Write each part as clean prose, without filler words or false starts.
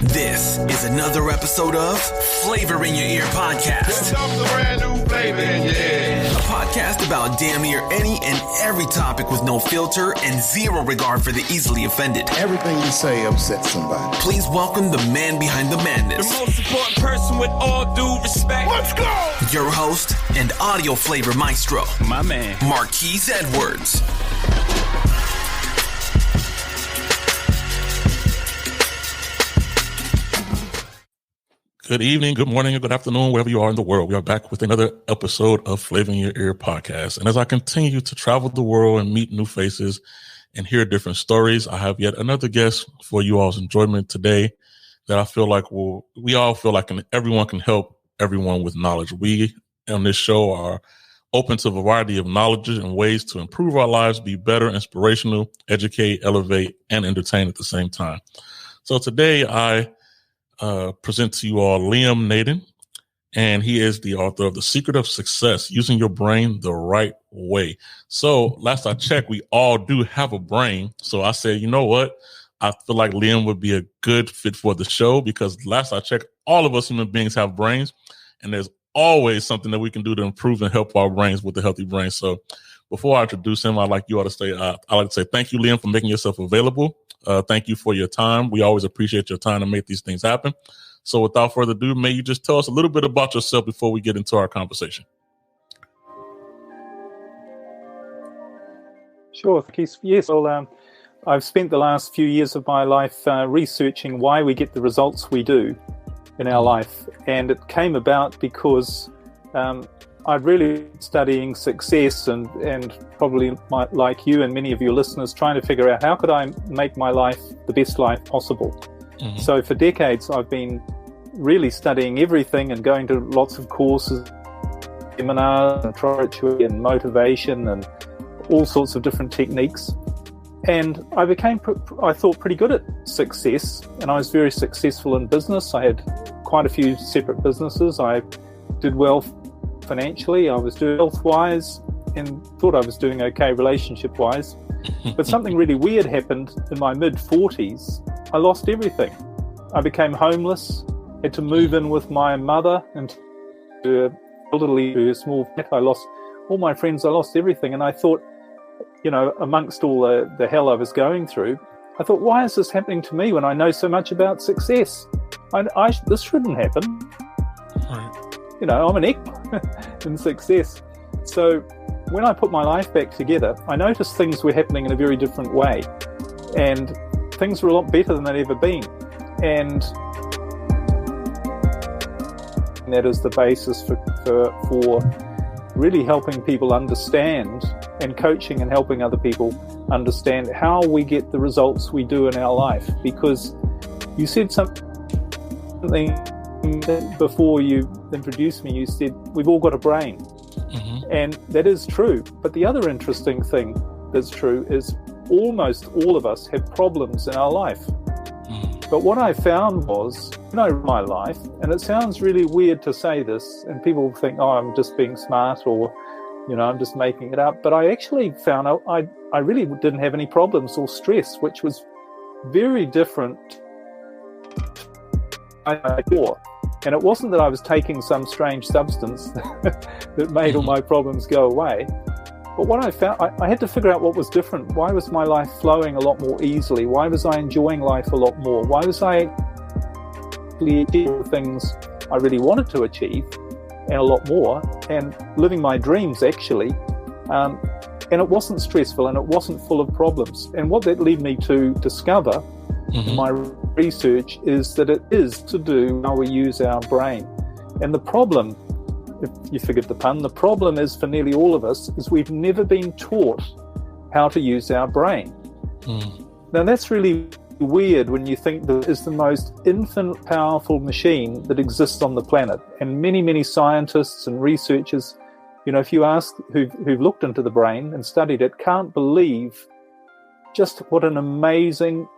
This is another episode of Flavor in Your Ear podcast. A brand new flavor in your ear. A podcast about damn near any and every topic with no filter and zero regard for the easily offended. Everything you say upsets somebody. Please welcome the man behind the madness. The most important person with all due respect. Let's go! Your host and audio flavor maestro, My man. Marquise Edwards. Good evening, good morning, and good afternoon, wherever you are in the world. We are back with another episode of Flavor in Your Ear podcast. And as I continue to travel the world and meet new faces and hear different stories, I have yet another guest for you all's enjoyment today that I feel like we all feel like everyone can help everyone with knowledge. We on this show are open to a variety of knowledge and ways to improve our lives, be better, inspirational, educate, elevate, and entertain at the same time. So today I present to you all Liam Naden, and he is the author of The Secret of Success, Using Your Brain the Right Way. So last I checked, we all do have a brain. So I said, you know what? I feel like Liam would be a good fit for the show because last I checked, all of us human beings have brains, and there's always something that we can do to improve and help our brains with a healthy brain. So before I introduce him, I'd like to say thank you, Liam, for making yourself available. Thank you for your time. We always appreciate your time to make these things happen. So without further ado, may you just tell us a little bit about yourself before we get into our conversation. Sure, Keith. Yes, well, I've spent the last few years of my life researching why we get the results we do in our life. And it came about because I'd really been studying success and probably like you and many of your listeners trying to figure out how could I make my life the best life possible. Mm-hmm. So for decades, I've been really studying everything and going to lots of courses, seminars, and trajectory and motivation and all sorts of different techniques. And I thought, pretty good at success. And I was very successful in business. I had quite a few separate businesses. I did well financially, I was doing health-wise, and thought I was doing okay relationship-wise. But something really weird happened in my mid-40s. I lost everything. I became homeless, had to move in with my mother and to a small flat. I lost all my friends, I lost everything. And I thought, amongst all the hell I was going through, I thought, why is this happening to me when I know so much about success? This shouldn't happen. Right. I'm an expert in success. So when I put my life back together, I noticed things were happening in a very different way. And things were a lot better than they'd ever been. And that is the basis for really helping people understand and coaching and helping other people understand how we get the results we do in our life. Because you said something before you introduced me, you said we've all got a brain. Mm-hmm. And that is true. But the other interesting thing that's true is almost all of us have problems in our life. Mm. But what I found was, my life, and it sounds really weird to say this, and people think, I'm just being smart or, I'm just making it up. But I actually found out I really didn't have any problems or stress, which was very different before. And it wasn't that I was taking some strange substance that made all my problems go away. But what I found, I had to figure out what was different. Why was my life flowing a lot more easily? Why was I enjoying life a lot more? Why was I achieving things I really wanted to achieve and a lot more and living my dreams actually? And it wasn't stressful and it wasn't full of problems. And what that led me to discover in my research is that it is to do how we use our brain. And the problem, if you forget the pun, the problem is for nearly all of us is we've never been taught how to use our brain. Now that's really weird when you think that it's the most infinite powerful machine that exists on the planet. And many, many scientists and researchers, if you ask who've looked into the brain and studied it, can't believe just what an amazing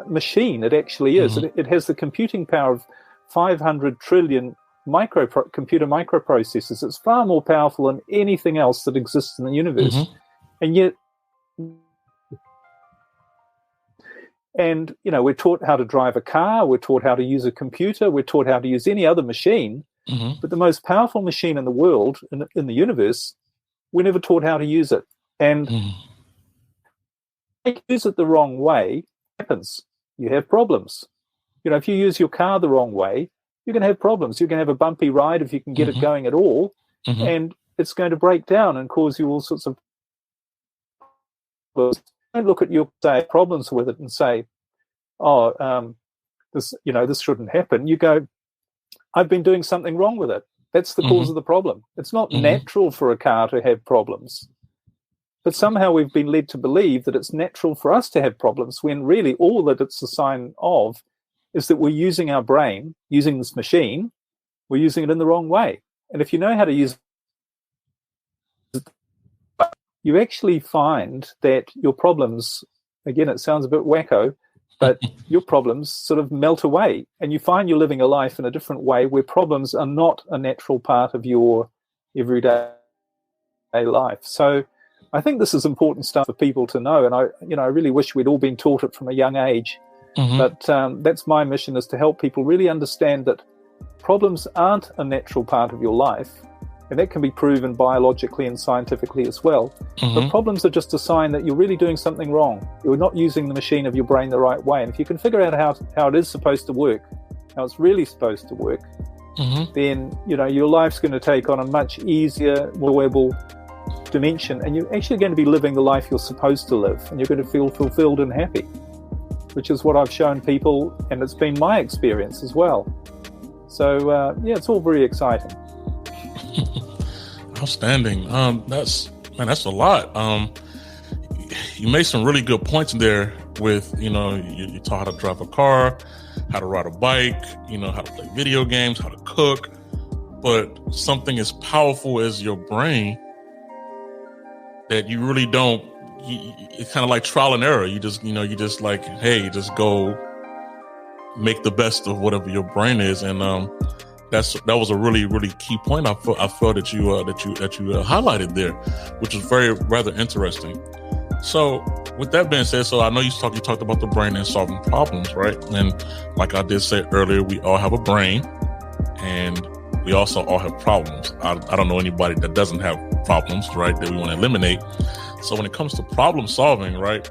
machine it actually is. It has the computing power of 500 trillion computer microprocessors. It's far more powerful than anything else that exists in the universe. And yet And, we're taught how to drive a car, we're taught how to use a computer, we're taught how to use any other machine. Mm-hmm. But the most powerful machine in the world, in the universe, we're never taught how to use it. And if you use it the wrong way, what happens? You have problems. If you use your car the wrong way, you're going to have problems. You're going to have a bumpy ride if you can get it going at all, and it's going to break down and cause you all sorts of problems. Don't look at your problems with it and say, this shouldn't happen. You go, I've been doing something wrong with it. That's the cause of the problem. It's not natural for a car to have problems. But somehow we've been led to believe that it's natural for us to have problems, when really all that it's a sign of is that we're using our brain, using this machine, we're using it in the wrong way. And if you know how to use it, you actually find that your problems, again, it sounds a bit wacko, but your problems sort of melt away, and you find you're living a life in a different way where problems are not a natural part of your everyday life. So I think this is important stuff for people to know, and I really wish we'd all been taught it from a young age. But that's my mission, is to help people really understand that problems aren't a natural part of your life, and that can be proven biologically and scientifically as well. But problems are just a sign that you're really doing something wrong. You're not using the machine of your brain the right way. And if you can figure out how it is supposed to work, how it's really supposed to work, then your life's going to take on a much easier, more enjoyable dimension, and you're actually going to be living the life you're supposed to live, and you're going to feel fulfilled and happy, which is what I've shown people, and it's been my experience as well. So it's all very exciting. Outstanding. That's a lot. You made some really good points there with, you taught how to drive a car, how to ride a bike, how to play video games, how to cook. But something as powerful as your brain that you really don't, it's kind of like trial and error. You just like, hey, just go make the best of whatever your brain is. And that was a really, really key point. I felt that you highlighted there, which is rather interesting. So with that being said, so I know you talked about the brain and solving problems, right? And like I did say earlier, we all have a brain, and we also all have problems. I don't know anybody that doesn't have problems, right, that we want to eliminate. So when it comes to problem solving, right,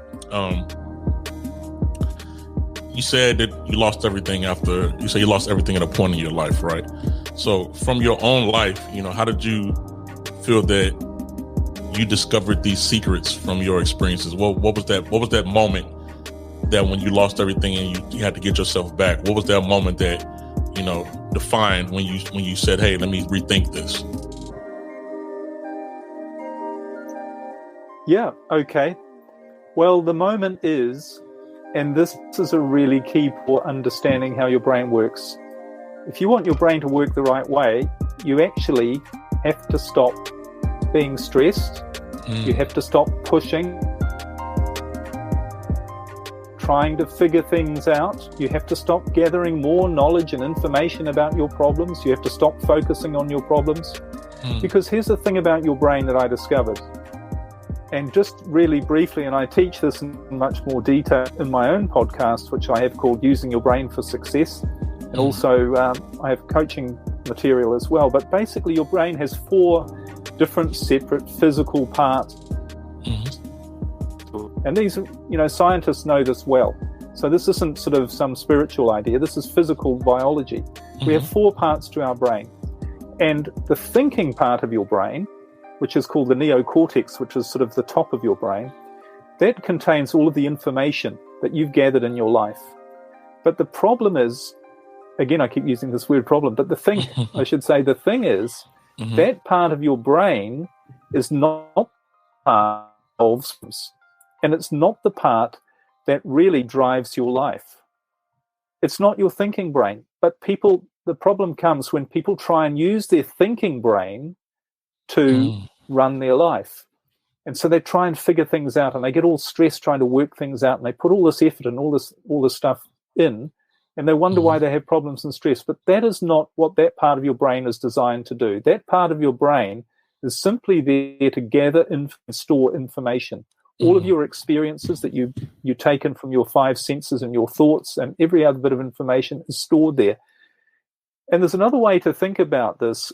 you said that you lost everything at a point in your life, right? So from your own life, how did you feel that you discovered these secrets from your experiences? What was that moment that when you lost everything and you had to get yourself back? What was that moment that, defined when you said, hey, let me rethink this? Yeah, okay. Well, the moment is, and this is a really key for understanding how your brain works. If you want your brain to work the right way, you actually have to stop being stressed. You have to stop pushing, trying to figure things out. You have to stop gathering more knowledge and information about your problems. You have to stop focusing on your problems. Because here's the thing about your brain that I discovered. And just really briefly, and I teach this in much more detail in my own podcast, which I have called Using Your Brain for Success. And also I have coaching material as well. But basically your brain has 4 different separate physical parts. And these, scientists know this well. So this isn't sort of some spiritual idea. This is physical biology. We have 4 parts to our brain. And the thinking part of your brain, which is called the neocortex, which is sort of the top of your brain, that contains all of the information that you've gathered in your life. But the problem is, again, I keep using this word problem, but the thing is, that part of your brain is not part of, and it's not the part that really drives your life. It's not your thinking brain. But the problem comes when people try and use their thinking brain to run their life. And so they try and figure things out, and they get all stressed trying to work things out, and they put all this effort and all this stuff in, and they wonder why they have problems and stress. But that is not what that part of your brain is designed to do. That part of your brain is simply there to gather and store information. All of your experiences that you've taken from your 5 senses and your thoughts and every other bit of information is stored there. And there's another way to think about this.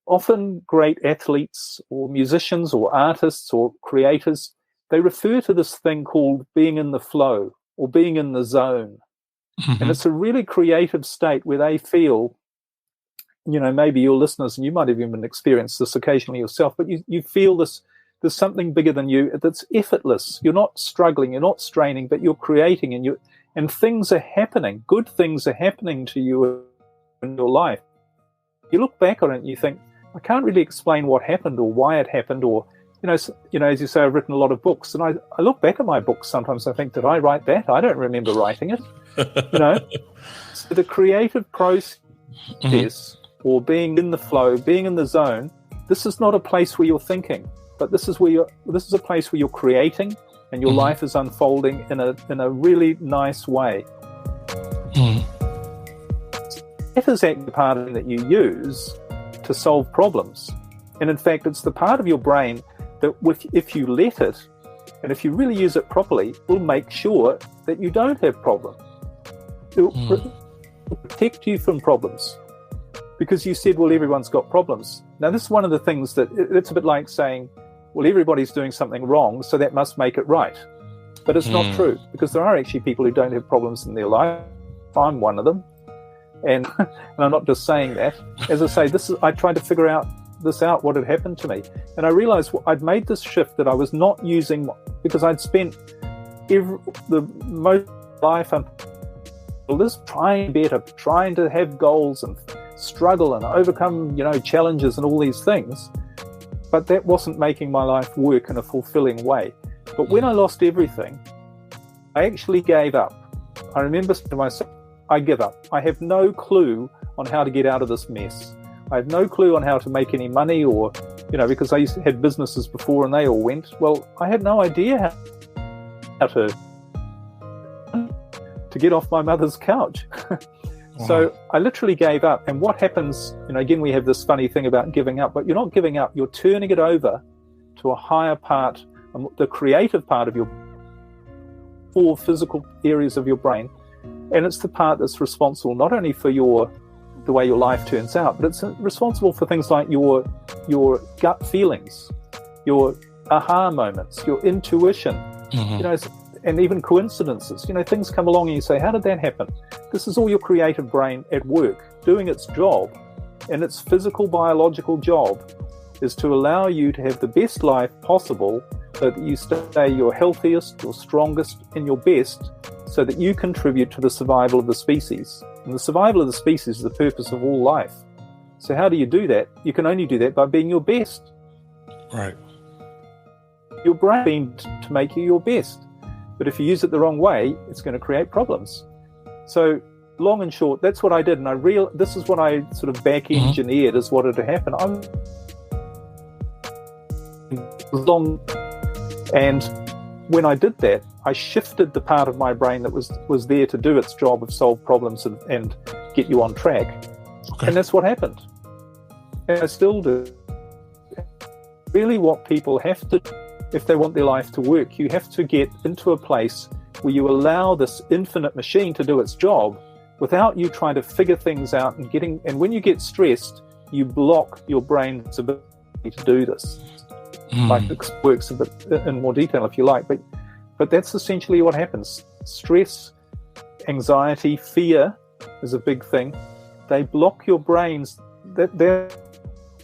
Often great athletes or musicians or artists or creators, they refer to this thing called being in the flow or being in the zone. Mm-hmm. And it's a really creative state where they feel, maybe your listeners, and you might have even experienced this occasionally yourself, but you feel this, there's something bigger than you that's effortless. You're not struggling, you're not straining, but you're creating, and things are happening. Good things are happening to you in your life. You look back on it and you think, I can't really explain what happened or why it happened, or as you say, I've written a lot of books, and I look back at my books sometimes. I think, did I write that? I don't remember writing it. So the creative process, or being in the flow, being in the zone, this is not a place where you're thinking, but this is a place where you're creating, and your life is unfolding in a really nice way. That is actually the part of it that you use to solve problems. And in fact, it's the part of your brain that if you let it, and if you really use it properly, will make sure that you don't have problems. It will protect you from problems. Because you said, well, everyone's got problems. Now, this is one of the things that it's a bit like saying, well, everybody's doing something wrong, so that must make it right. But it's not true, because there are actually people who don't have problems in their life. I'm one of them. And I'm not just saying that. As I say, I tried to figure out what had happened to me. And I realized I'd made this shift that I was not using, because I'd spent the most life this trying better, trying to have goals and struggle and overcome, challenges and all these things. But that wasn't making my life work in a fulfilling way. But when I lost everything, I actually gave up. I remember to myself, I give up. I have no clue on how to get out of this mess. I have no clue on how to make any money, or, because I had businesses before and they all went. Well, I had no idea how to get off my mother's couch. So I literally gave up. And what happens, again, we have this funny thing about giving up, but you're not giving up. You're turning it over to a higher part, the creative part of your 4 physical areas of your brain. And it's the part that's responsible not only for the way your life turns out, but it's responsible for things like your gut feelings, your aha moments, your intuition, and even coincidences. Things come along and you say, how did that happen? This is all your creative brain at work, doing its job. And its physical, biological job is to allow you to have the best life possible, so that you stay your healthiest, your strongest, and your best, so that you contribute to the survival of the species. And the survival of the species is the purpose of all life. So how do you do that? You can only do that by being your best. Right. Your brain to make you your best. But if you use it the wrong way, it's going to create problems. So long and short, that's what I did. And this is what I sort of back-engineered as what had happened. And when I did that, I shifted the part of my brain that was there to do its job of solve problems and get you on track. Okay. And that's what happened. And I still do. Really what people have to, if they want their life to work, you have to get into a place where you allow this infinite machine to do its job without you trying to figure things out and when you get stressed, you block your brain's ability to do this. Like it works a bit in more detail if you like, but that's essentially what happens. Stress, anxiety, fear is a big thing. They block your brains. They're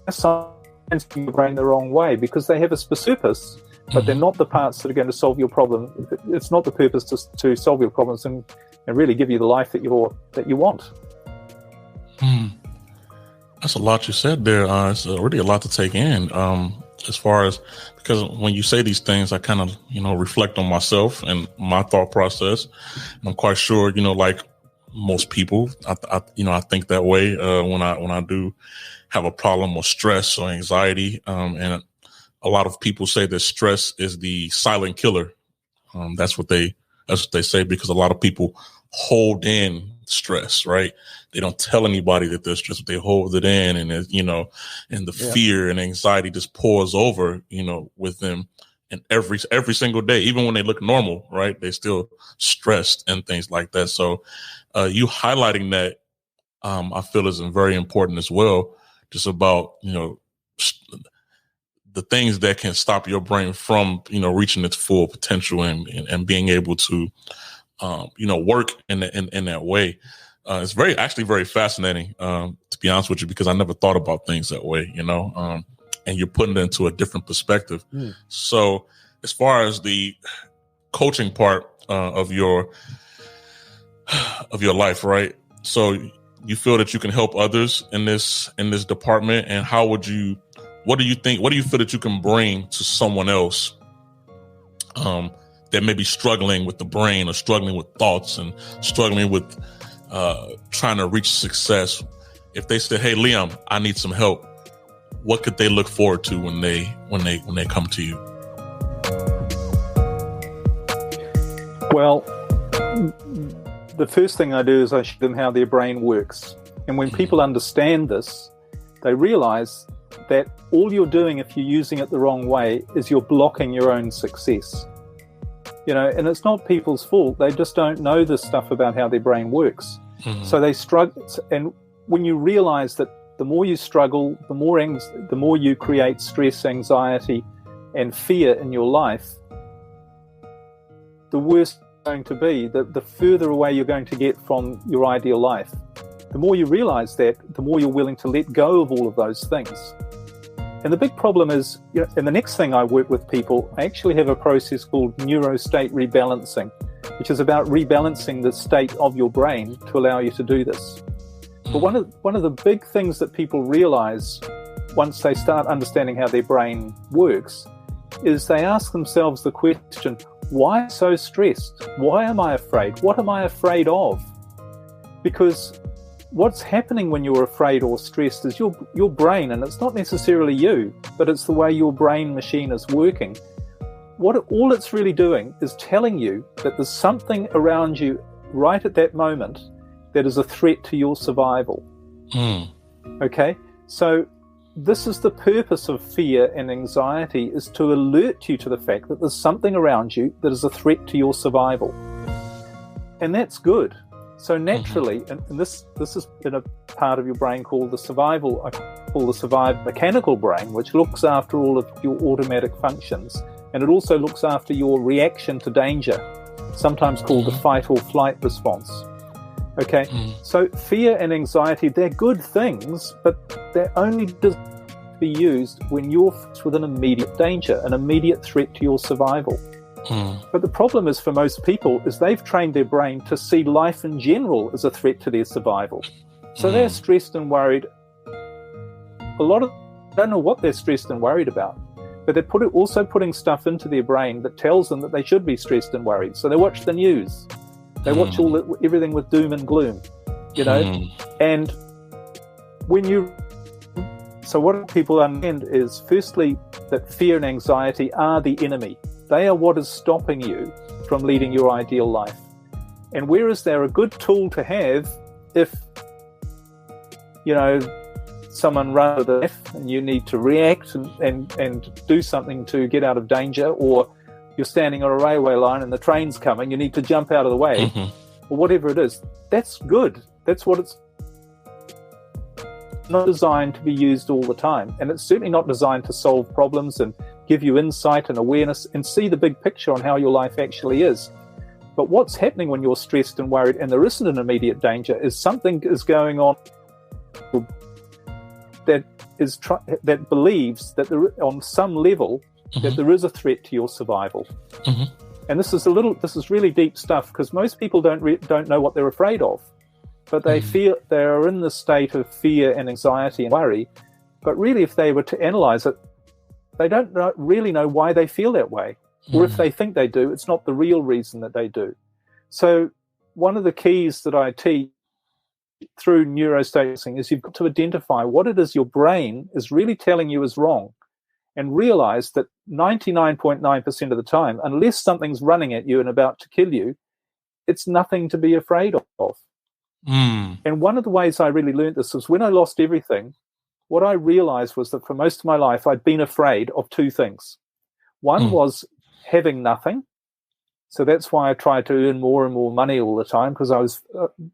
sciencing your brain the wrong way, because they have a purpose, but they're not the parts that are going to solve your problem. It's not the purpose to solve your problems and really give you the life that you want. That's a lot you said there. It's really a lot to take in. As far as, because when you say these things, I kind of, reflect on myself and my thought process. And I'm quite sure, like most people, I think that way, when I do have a problem or stress or anxiety. And a lot of people say that stress is the silent killer. That's what they say, because a lot of people hold in stress, right? They don't tell anybody that they're stressed, but they hold it in, and and the fear and anxiety just pours over, with them. and every single day, even when they look normal, right? They still stressed and things like that. So you highlighting that, I feel is very important as well, just about, the things that can stop your brain from, reaching its full potential and being able to, work in that way. It's very fascinating, to be honest with you, because I never thought about things that way, and you're putting it into a different perspective. So as far as the coaching part of your life, right? So you feel that you can help others in this department, and what do you feel that you can bring to someone else that may be struggling with the brain or struggling with thoughts and struggling with trying to reach success? If they say, "Hey, Liam, I need some help," what could they look forward to when they come to you? Well, the first thing I do is I show them how their brain works. And when people understand this, they realize that all you're doing if you're using it the wrong way is you're blocking your own success. And it's not people's fault. They just don't know this stuff about how their brain works. So they struggle. And when you realize that the more you struggle, the more you create stress, anxiety, and fear in your life, the worse it's going to be, the further away you're going to get from your ideal life. The more you realize that, the more you're willing to let go of all of those things. And the big problem is, and the next thing I work with people, I actually have a process called neurostate rebalancing, which is about rebalancing the state of your brain to allow you to do this. But one of the big things that people realize once they start understanding how their brain works is they ask themselves the question, why so stressed? Why am I afraid? What am I afraid of? Because what's happening when you're afraid or stressed is your brain, and it's not necessarily you, but it's the way your brain machine is working. All it's really doing is telling you that there's something around you right at that moment that is a threat to your survival. Okay? So this is the purpose of fear and anxiety, is to alert you to the fact that there's something around you that is a threat to your survival. And that's good. So naturally, and this is in a part of your brain called the mechanical brain, which looks after all of your automatic functions. And it also looks after your reaction to danger, sometimes called the fight or flight response. Okay, so fear and anxiety, they're good things, but they're only designed to be used when you're faced with an immediate danger, an immediate threat to your survival. But the problem is, for most people, is they've trained their brain to see life in general as a threat to their survival. So they're stressed and worried. A lot of them don't know what they're stressed and worried about, but they're also putting stuff into their brain that tells them that they should be stressed and worried. So they watch the news. They watch everything with doom and gloom, and so what people understand is, firstly, that fear and anxiety are the enemy. They are what is stopping you from leading your ideal life. And whereas they're a good tool to have if, someone runs a knife and you need to react and do something to get out of danger, or you're standing on a railway line and the train's coming, you need to jump out of the way, or whatever it is, that's good. That's what it's not designed to be used all the time. And it's certainly not designed to solve problems and give you insight and awareness and see the big picture on how your life actually is. But what's happening when you're stressed and worried and there isn't an immediate danger is something is going on that believes that there, on some level, that there is a threat to your survival. And this is really deep stuff, because most people don't know what they're afraid of, but they feel they are in the state of fear and anxiety and worry. But really, if they were to analyze it, they don't really know why they feel that way. Or if they think they do, it's not the real reason that they do. So one of the keys that I teach through neurostate is you've got to identify what it is your brain is really telling you is wrong, and realize that 99.9% of the time, unless something's running at you and about to kill you, it's nothing to be afraid of. And one of the ways I really learned this was when I lost everything. What I realized was that for most of my life, I'd been afraid of two things. One was having nothing. So that's why I tried to earn more and more money all the time, because I was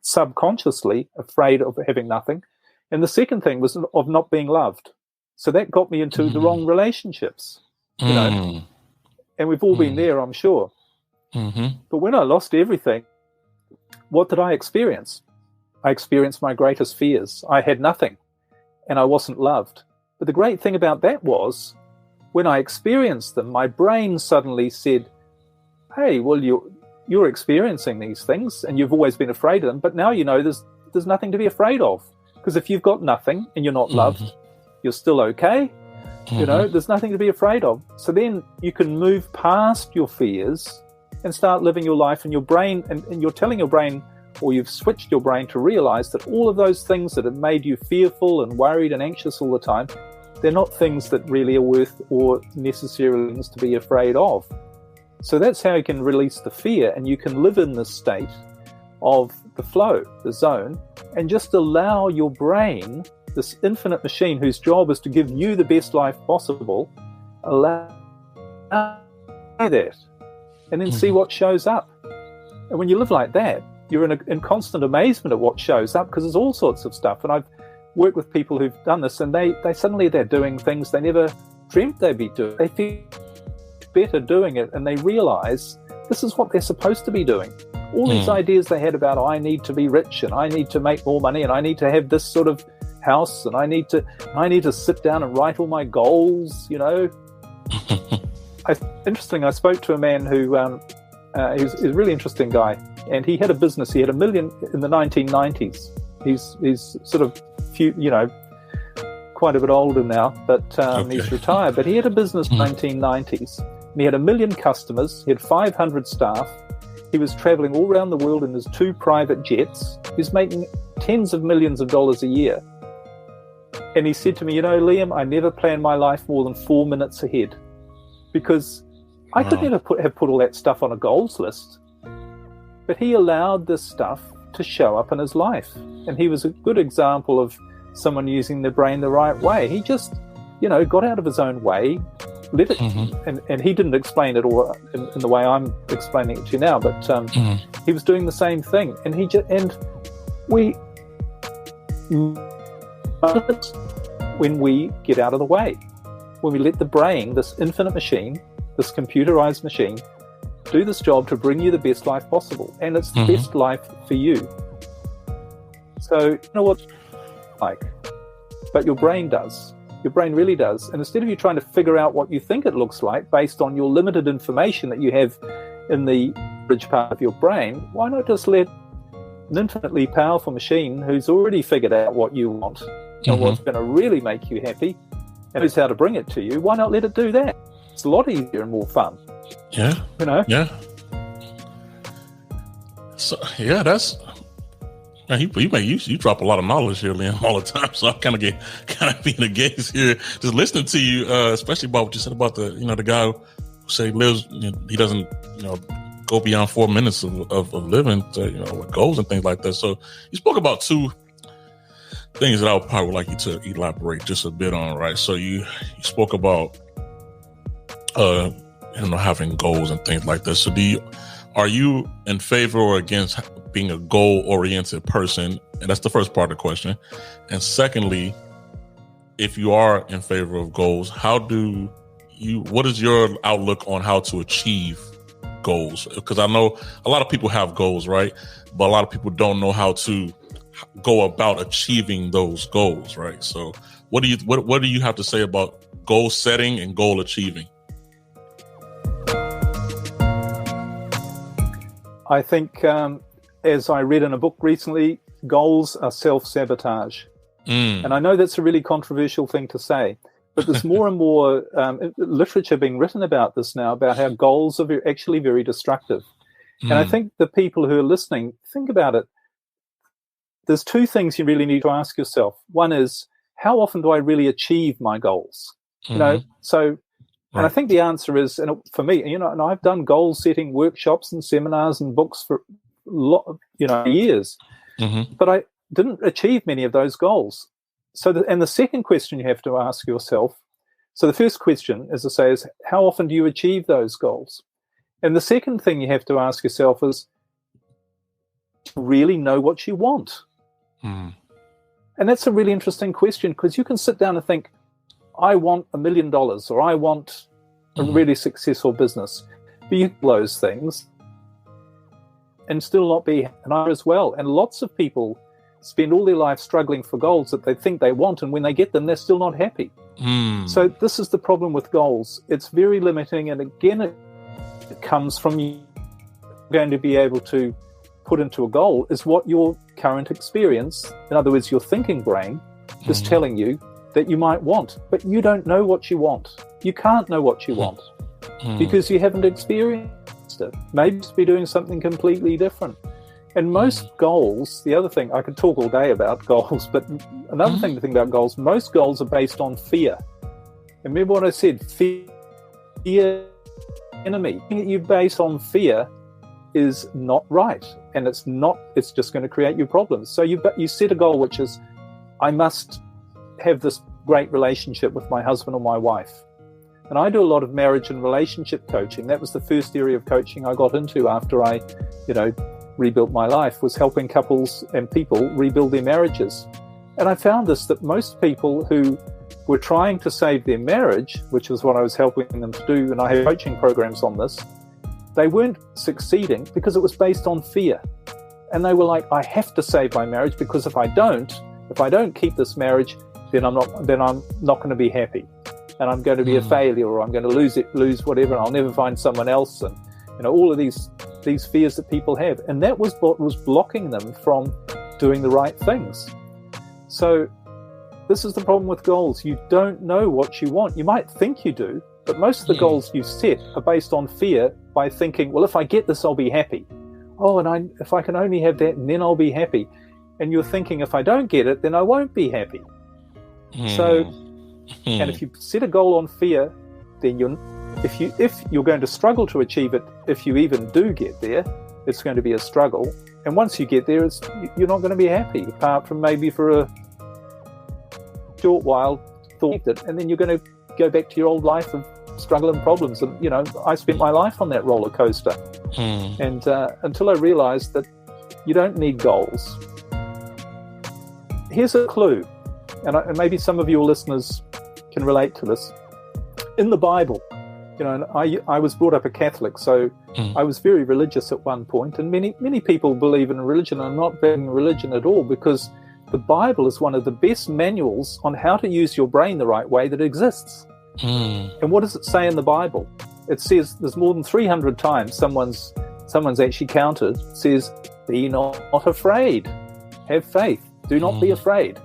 subconsciously afraid of having nothing. And the second thing was of not being loved. So that got me into the wrong relationships, you know. And we've all been there, I'm sure. But when I lost everything, what did I experience? I experienced my greatest fears. I had nothing, and I wasn't loved. But the great thing about that was, when I experienced them, my brain suddenly said, hey, well, you're experiencing these things, and you've always been afraid of them, but now you know there's nothing to be afraid of. Because if you've got nothing and you're not loved, you're still okay. You know, there's nothing to be afraid of. So then you can move past your fears and start living your life, and your brain, and you're telling your brain, or you've switched your brain to realize that all of those things that have made you fearful and worried and anxious all the time, they're not things that really are worth or necessarily things to be afraid of. So that's how you can release the fear, and you can live in this state of the flow, the zone, and just allow your brain, this infinite machine whose job is to give you the best life possible, allow that, and then see what shows up. And when you live like that, you're in constant amazement at what shows up, because there's all sorts of stuff. And I've worked with people who've done this, and they suddenly they're doing things they never dreamt they'd be doing. They feel better doing it, and they realize this is what they're supposed to be doing. All these ideas they had about, I need to be rich, and I need to make more money, and I need to have this sort of house, and I need to sit down and write all my goals, you know. Interesting, I spoke to a man who he's a really interesting guy, and he had a business. He had $1 million in the 1990s. He's sort of quite a bit older now, but he's retired. But he had a business in the 1990s, and he had 1 million customers. He had 500 staff. He was traveling all around the world in his 2 private jets. He was making tens of millions of dollars a year. And he said to me, you know, Liam, I never planned my life more than 4 minutes ahead, because I could never have put all that stuff on a goals list. But he allowed this stuff to show up in his life. And he was a good example of someone using their brain the right way. He just, got out of his own way, let it, and he didn't explain it all in the way I'm explaining it to you now, but he was doing the same thing. And when we get out of the way, when we let the brain, this infinite machine, this computerized machine, do this job to bring you the best life possible. And it's the best life for you. So, you know what it's like? But your brain does. Your brain really does. And instead of you trying to figure out what you think it looks like based on your limited information that you have in the bridge part of your brain, why not just let an infinitely powerful machine who's already figured out what you want and what's going to really make you happy and knows how to bring it to you, why not let it do that? It's a lot easier and more fun. Yeah. Yeah. So, yeah, that's... You drop a lot of knowledge here, Liam, all the time. So I kind of be in the gaze here, just listening to you, especially about what you said about the guy who say lives, he doesn't, go beyond 4 minutes of living to, with goals and things like that. So you spoke about 2 things that I would probably like you to elaborate just a bit on, right? So you spoke about, having goals and things like that. So are you in favor or against being a goal-oriented person? And that's the first part of the question. And secondly, if you are in favor of goals, what is your outlook on how to achieve goals? Because I know a lot of people have goals, right? But a lot of people don't know how to go about achieving those goals, right? So what do you have to say about goal setting and goal achieving? I think, as I read in a book recently, goals are self-sabotage. And I know that's a really controversial thing to say, but there's more and more literature being written about this now, about how goals are actually very destructive. And I think the people who are listening, think about it. There's 2 things you really need to ask yourself. One is, how often do I really achieve my goals? So... And I think the answer is, and for me, and I've done goal-setting workshops and seminars and books for years, but I didn't achieve many of those goals. So, and the second question you have to ask yourself, So the first question, as I say, is how often do you achieve those goals? And the second thing you have to ask yourself is, do you really know what you want? And that's a really interesting question, because you can sit down and think, I want $1 million, or I want a really successful business. But you do those things and still not be an I as well. And lots of people spend all their life struggling for goals that they think they want, and when they get them, they're still not happy. So this is the problem with goals. It's very limiting, and again, it comes from you going to be able to put into a goal is what your current experience, in other words, your thinking brain, is telling you that you might want, but you don't know what you want. You can't know what you want because you haven't experienced it. Maybe be doing something completely different. And most goals, the other thing, I could talk all day about goals, but another thing to think about goals, most goals are based on fear. And remember what I said, fear enemy. Anything you base on fear is not right, and it's just going to create you problems. So you set a goal which is, I must have this great relationship with my husband or my wife. And I do a lot of marriage and relationship coaching. That was the first area of coaching I got into after I, rebuilt my life, was helping couples and people rebuild their marriages. And I found that most people who were trying to save their marriage, which was what I was helping them to do, and I have coaching programs on this, they weren't succeeding because it was based on fear. And they were like, I have to save my marriage, because if I don't keep this marriage, then I'm not going to be happy, and I'm going to be a failure, or I'm going to lose whatever, and I'll never find someone else, and all of these fears that people have. And that was what was blocking them from doing the right things. So this is the problem with goals. You don't know what you want. You might think you do, but most of the goals you set are based on fear, by thinking, well, if I get this, I'll be happy. Oh, and if I can only have that, and then I'll be happy. And you're thinking, if I don't get it, then I won't be happy. So, and if you set a goal on fear, then if you're going to struggle to achieve it, if you even do get there, it's going to be a struggle. And once you get there, you're not going to be happy, apart from maybe for a short while, and then you're going to go back to your old life of struggle and problems. And I spent my life on that roller coaster, and until I realized that you don't need goals. Here's a clue, and maybe some of your listeners can relate to this. In the Bible, and I was brought up a Catholic, so I was very religious at one point, and many people believe in religion. I'm not backing religion at all, because the Bible is one of the best manuals on how to use your brain the right way that exists. And what does it say in the Bible? It says, there's more than 300 times someone's actually counted, says, be not afraid, have faith, do not be afraid.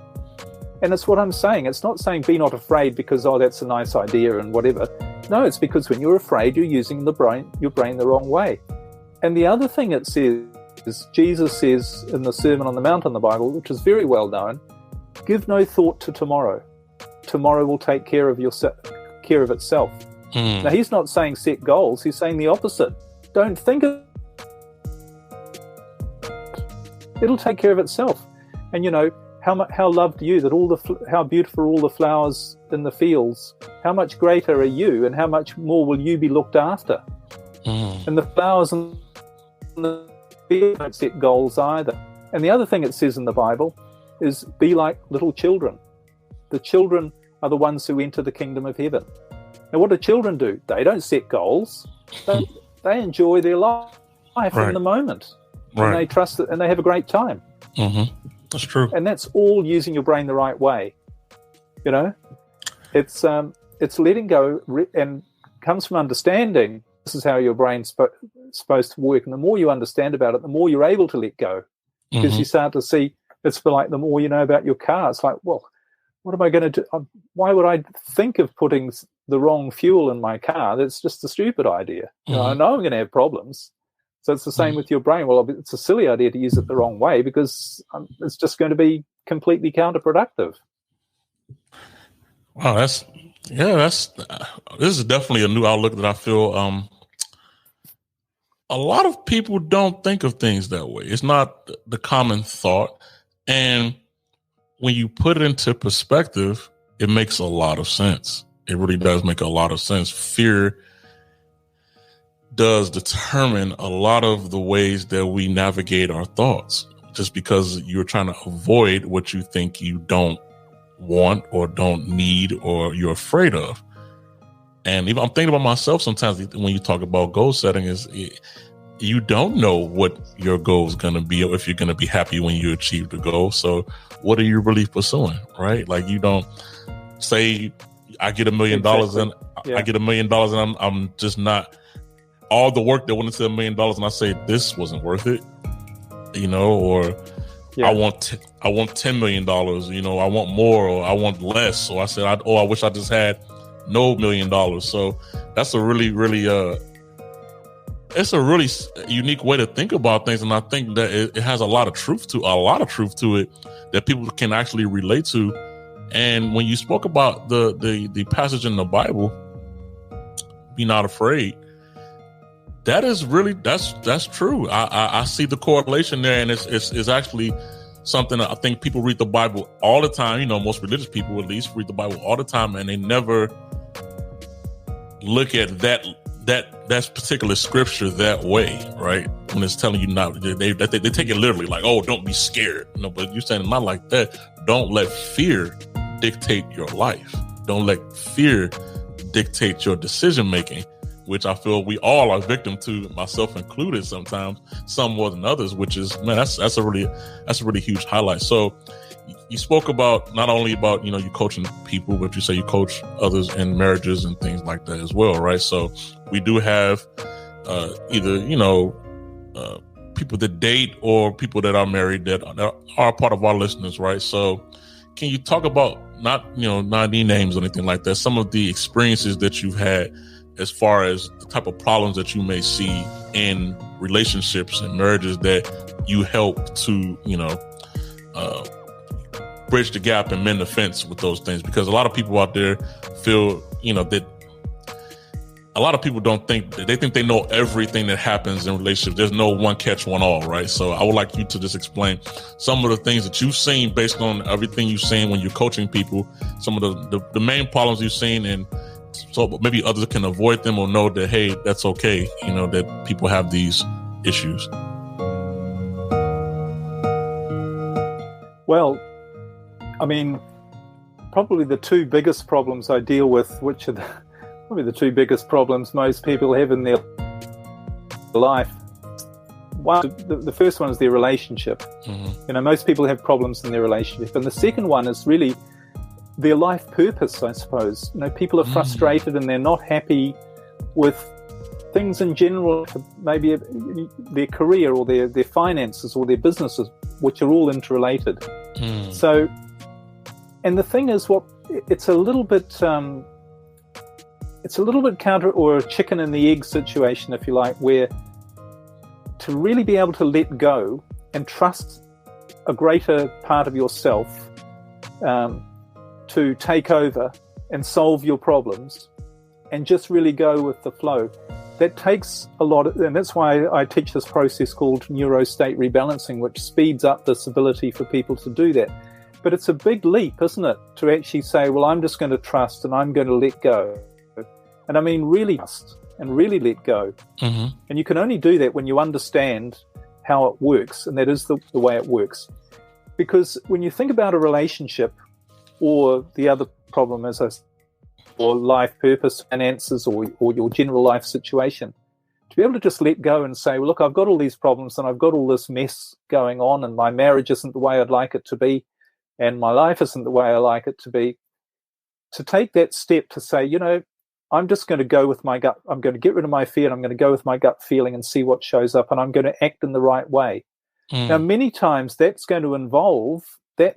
And it's what I'm saying. It's not saying be not afraid because, that's a nice idea and whatever. No, it's because when you're afraid, you're using your brain the wrong way. And the other thing it says is, Jesus says in the Sermon on the Mount in the Bible, which is very well known, give no thought to tomorrow. Tomorrow will take care of itself. Now, he's not saying set goals. He's saying the opposite. Don't think of it. It'll take care of itself. And how loved are you that how beautiful are all the flowers in the fields? How much greater are you, and how much more will you be looked after? And the flowers in the field don't set goals either. And the other thing it says in the Bible is, be like little children. The children are the ones who enter the kingdom of heaven. Now, what do children do? They don't set goals. They enjoy their life in the moment. And they trust it, and they have a great time. That's true. And that's all using your brain the right way. It's letting go, and comes from understanding this is how your brain's supposed to work. And the more you understand about it, the more you're able to let go, because you start to see, it's like the more you know about your car. It's like, well, what am I going to do? Why would I think of putting the wrong fuel in my car? That's just a stupid idea. I know I'm going to have problems. So it's the same with your brain. Well, it's a silly idea to use it the wrong way, because it's just going to be completely counterproductive. Wow, this is definitely a new outlook that I feel a lot of people don't think of things that way. It's not the common thought. And when you put it into perspective, it makes a lot of sense. It really does make a lot of sense. Fear does determine a lot of the ways that we navigate our thoughts, just because you're trying to avoid what you think you don't want or don't need or you're afraid of. And even I'm thinking about myself sometimes when you talk about goal setting, you don't know what your goal is going to be or if you're going to be happy when you achieve the goal. So what are you really pursuing, right? Like, you don't say I get $1 million and I get $1 million and I'm just not all the work that went into $1 million and I say this wasn't worth it, or I want $10 million, I want more or I want less. So I said, I wish I just had no $1 million. So that's a really, really, it's a really unique way to think about things. And I think that it has a lot of truth to it that people can actually relate to. And when you spoke about the passage in the Bible, be not afraid, that is really, that's true. I see the correlation there. And it's actually something that I think people read the Bible all the time. Most religious people at least read the Bible all the time, and they never look at that particular scripture that way, right? When it's telling you not, they take it literally, like, oh, don't be scared. But you're saying not like that. Don't let fear dictate your life. Don't let fear dictate your decision making, which I feel we all are victim to, myself included sometimes, some more than others, which is, man, that's a really huge highlight. So you spoke about not only about, you coaching people, but you say you coach others in marriages and things like that as well, right? So we do have either, people that date or people that are married that are part of our listeners, right? So can you talk about, not any names or anything like that, some of the experiences that you've had as far as the type of problems that you may see in relationships and marriages that you help to, bridge the gap and mend the fence with those things? Because a lot of people out there feel, that a lot of people don't think that they think they know everything that happens in relationships. There's no one catch one all, right? So I would like you to just explain some of the things that you've seen based on everything you've seen when you're coaching people, some of the main problems you've seen, and so maybe others can avoid them or know that, hey, that's okay, that people have these issues. Well, I mean, probably the two biggest problems I deal with, which are probably the two biggest problems most people have in their life. One, the first one is their relationship. Mm-hmm. Most people have problems in their relationship. And the second one is really their life purpose, I suppose. People are frustrated and they're not happy with things in general, maybe their career or their finances or their businesses, which are all interrelated. So, and the thing is, it's a little bit counter, or a chicken and the egg situation, if you like, where to really be able to let go and trust a greater part of yourself to take over and solve your problems and just really go with the flow. That takes a lot and that's why I teach this process called neurostate rebalancing, which speeds up this ability for people to do that. But it's a big leap, isn't it, to actually say, well, I'm just going to trust and I'm going to let go. And I mean, really trust and really let go. Mm-hmm. And you can only do that when you understand how it works, and that is the way it works. Because when you think about a relationship, or the other problem is or life purpose, finances, or your general life situation, to be able to just let go and say, well, look, I've got all these problems and I've got all this mess going on, and my marriage isn't the way I'd like it to be, and my life isn't the way I like it to be. To take that step to say, I'm just going to go with my gut. I'm going to get rid of my fear and I'm going to go with my gut feeling and see what shows up, and I'm going to act in the right way. Now, many times that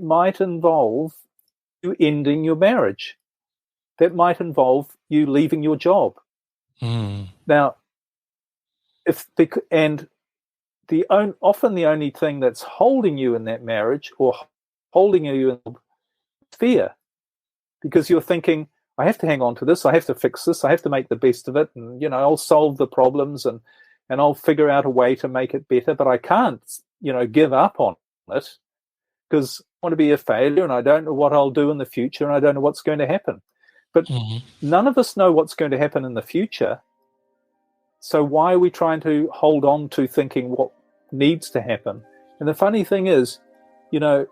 might involve you ending your marriage. That might involve you leaving your job. Now, often the only thing that's holding you in that marriage or holding you in fear, because you're thinking, I have to hang on to this, I have to fix this, I have to make the best of it, and I'll solve the problems and I'll figure out a way to make it better, but I can't, give up on it because I want to be a failure and I don't know what I'll do in the future and I don't know what's going to happen. But none of us know what's going to happen in the future. So why are we trying to hold on to thinking what needs to happen? And the funny thing is, you know,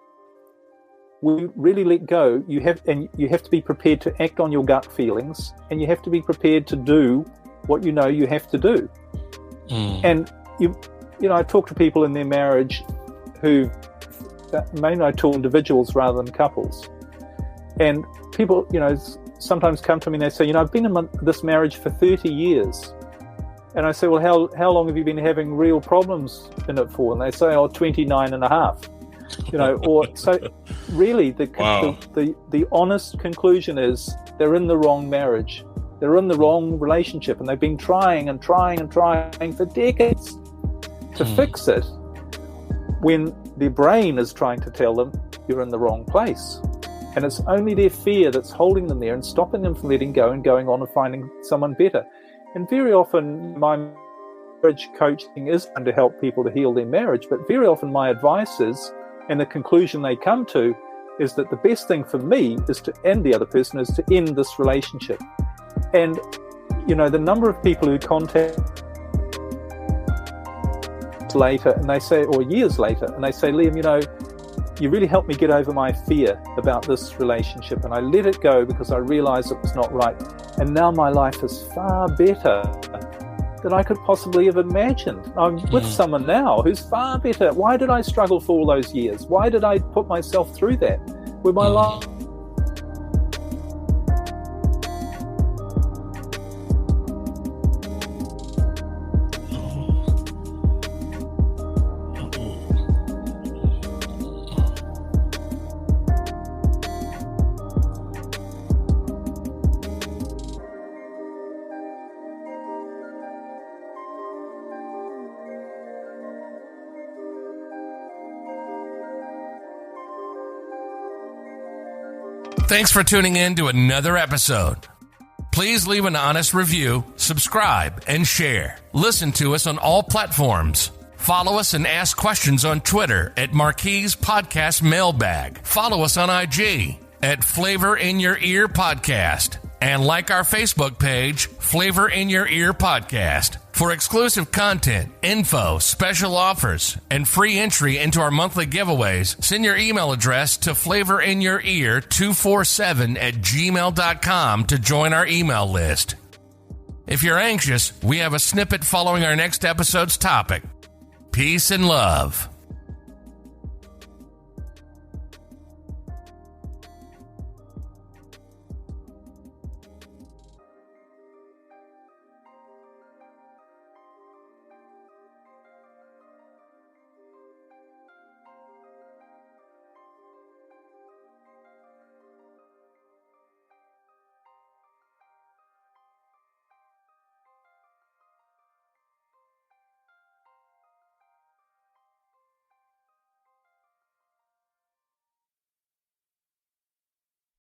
we really let go. You have to be prepared to act on your gut feelings, and you have to be prepared to do what you know you have to do. And you know, I talk to people in their marriage who, mainly I talk individuals rather than couples, and people, you know, sometimes come to me and they say, you know, I've been in this marriage for 30 years. And I say, well, how long have you been having real problems in it for? And they say, 29 and a half. You know, or so really the honest conclusion is they're in the wrong marriage. They're in the wrong relationship, and they've been trying and trying and trying for decades to fix it, when their brain is trying to tell them you're in the wrong place. And it's only their fear that's holding them there and stopping them from letting go and going on and finding someone better. And very often my marriage coaching is to help people to heal their marriage, but very often my advice is, and the conclusion they come to, is that the best thing for me is to, and the other person, is to end this relationship. And, you know, the number of people who contact later and they say, or years later, and they say, Liam, you know, you really helped me get over my fear about this relationship, and I let it go because I realized it was not right. And now my life is far better than I could possibly have imagined. I'm with someone now who's far better. Why did I struggle for all those years? Why did I put myself through that? With my life. Thanks for tuning in to another episode. Please leave an honest review, subscribe, and share. Listen to us on all platforms. Follow us and ask questions on Twitter at Marquise Podcast Mailbag. Follow us on IG at Flavor in Your Ear Podcast. And like our Facebook page, Flavor in Your Ear Podcast. For exclusive content, info, special offers, and free entry into our monthly giveaways, send your email address to flavorinyourear247@gmail.com to join our email list. If you're anxious, we have a snippet following our next episode's topic. Peace and love.